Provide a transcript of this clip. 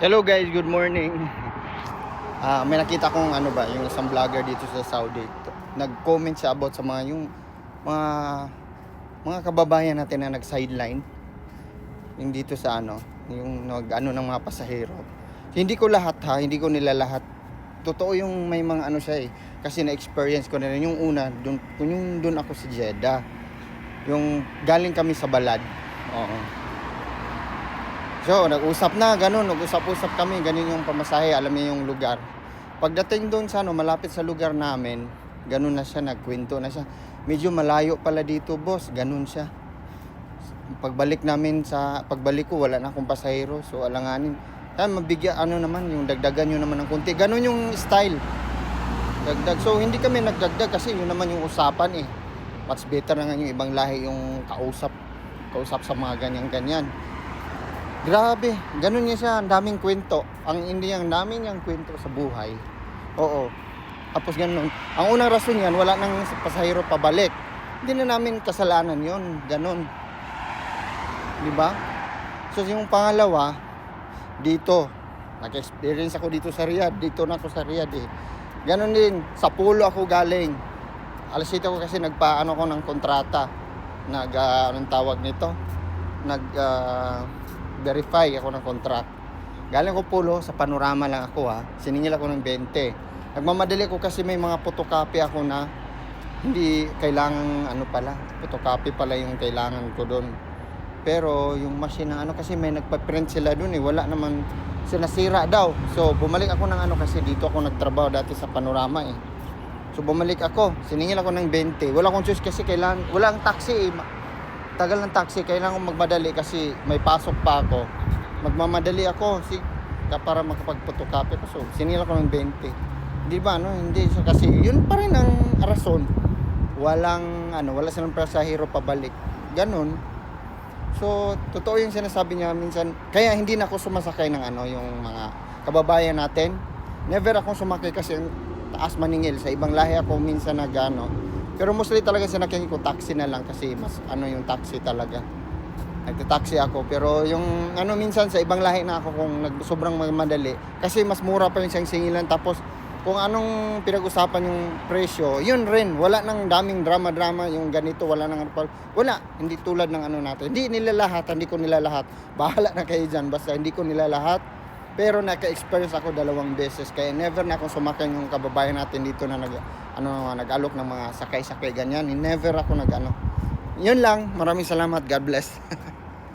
Hello guys, good morning. May nakita kong yung isang vlogger dito sa Saudi. Nag-comment siya about sa yung mga mga kababayan natin na nag-sideline. Yung dito sa yung ng mga pasahero. Hindi ko lahat hindi ko nila lahat. Totoo yung may mga siya kasi na-experience ko na rin yung una, doon ako sa Jeddah. Yung galing kami sa Balad. Oo. So, nag-usap kami, ganun yung pamasahe, alam niya yung lugar. Pagdating doon sa malapit sa lugar namin, ganun na siya, nagkwento na siya. Medyo malayo pala dito, boss, ganun siya. Pagbalik ko, wala na akong pasahero, so alanganin. Kaya mabigyan, naman, yung dagdagan nyo naman ng kunti. Ganun yung style. Dagdag. So, hindi kami nagdagdag kasi yun naman yung usapan Much better na nga yung ibang lahi yung kausap sa mga ganyan-ganyan. Grabe, ganun niya siya, ang daming kwento. Ang daming niyang kwento sa buhay. Oo. Tapos ganun. Ang unang rason yan, wala nang pasahero pabalik. Hindi na namin kasalanan yon, ganun. Di ba? So yung pangalawa, dito. Nag-experience ako dito sa Riyadh. Dito na ako sa Riyadh Ganun din, sa Pulo ako galing. Alas 7 ko kasi ko ng kontrata. Anong tawag nito? Verify ako ng contract. Galing ko Pulo, sa Panorama lang ako Siningil ako ng 20. Nagmamadali ko kasi may mga photocopy ako na hindi kailangan photocopy pala yung kailangan ko doon. Pero yung machine ng kasi may nagpa-print sila doon wala naman, sinasira daw. So bumalik ako ng kasi dito ako nagtrabaho dati sa Panorama So bumalik ako, siningil ako ng 20. Wala akong choice kasi walang taxi Tagal ng taxi, kailangan kong magmadali kasi may pasok pa ako. Magmamadali ako para makapag-photocopy ko. So, sinila ko ng 20. Di ba, Hindi siya kasi, yun pa rin ang rason. Wala silang pasahero pabalik. Ganon. So, totoo yung sinasabi niya minsan. Kaya hindi na ako sumasakay ng yung mga kababayan natin. Never akong sumakay kasi taas maningil. Sa ibang lahi ako minsan pero mostly talaga sinakyan ko taxi na lang kasi mas yung taxi talaga. Nagta-taxi ako pero yung minsan sa ibang lahi na ako kung sobrang madali kasi mas mura pa yung singilan tapos kung anong pinag-usapan yung presyo, yun rin. Wala nang daming drama yung ganito, wala hindi tulad ng natin. Hindi ko nila lahat. Bahala na kayo diyan basta hindi ko nila lahat. Pero naka-experience ako 2 beses kaya never na akong sumakay yung kababayan natin dito na nag-alok ng mga sakay-sakay ganyan. Never ako Yun lang. Maraming salamat. God bless.